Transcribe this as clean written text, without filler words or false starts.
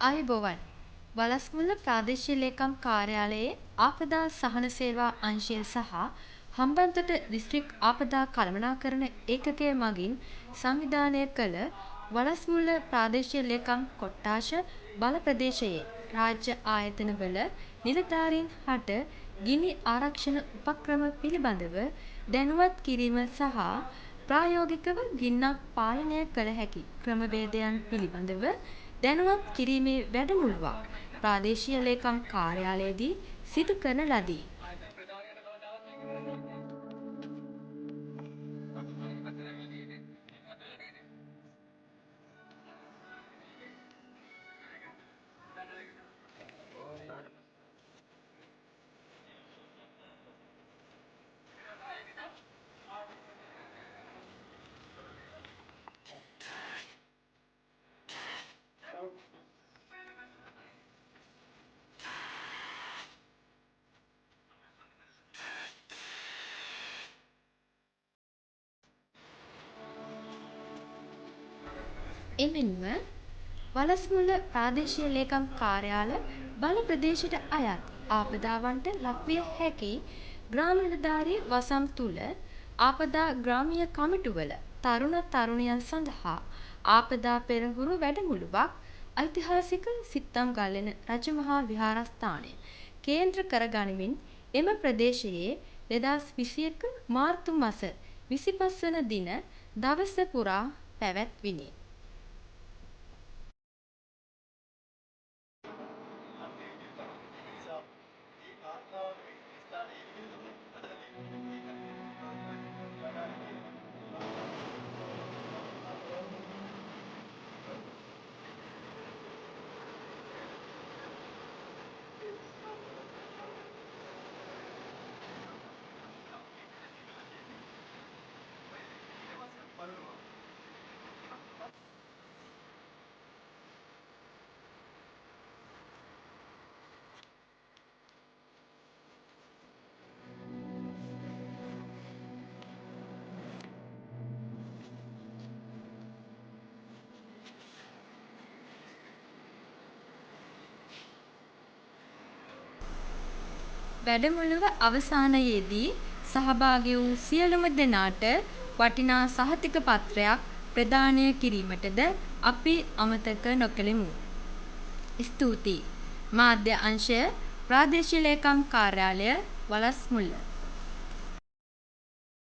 ආයුබෝවන් වලස්මුල්ල ප්‍රාදේශීය ලේකම් කාර්යාලයේ ආපදා සහන සේවා අංශය සහ හම්බන්තොට දිස්ත්‍රික් ආපදා කළමනාකරණ ඒකකය මගින් සංවිධානය කළ වලස්මුල්ල ප්‍රාදේශීය ලේකම් කොට්ඨාශ බල ප්‍රදේශයේ රාජ්‍ය ආයතනවල නිලධාරීන් හට ගිනි ආරක්ෂණ උපක්‍රම පිළිබඳව දැනුවත් කිරීම සහ ප්‍රායෝගිකව ගින්නක් පාලනය කළ හැකි ක්‍රමවේදයන් පිළිබඳව දැනුවත් කිරීමේ වැඩමුළුවක් ප්‍රාදේශීය ලේකම් කාර්යාලයේදී සිදු කරන ලදී. එමෙන්ම වලස්මුල්ල ප්‍රාදේශීය ලේකම් කාර්යාල බල ප්‍රදේශයට අයත් ආපදාවන්ට ලක්විය හැකි ග්‍රාම නිලධාරී වසම් තුල ආපදා ග්‍රාමීය කමිටුවල තරුණ තරුණියන් සඳහා ආපදා පෙරහුරු වැඩමුළුවක් ඓතිහාසික සිත්තම්ගල්ලෙන රජමහා විහාරස්ථානය කේන්ද්‍ර කර ගනිමින් එම ප්‍රදේශයේ 2021 මාර්තු මස 25 වන දින දවස පුරා පැවැත්විණි. වැඩමුළුව අවසානයේදී සහභාගී වූ සියලුම දෙනාට වටිනා සහතික පත්‍රයක් ප්‍රදානය කිරීමටද අපි අමතක නොකෙලෙමු. ස්තුතියි. මාධ්‍ය අංශය ප්‍රාදේශීය ලේකම් කාර්යාලය වලස්මුල්ල.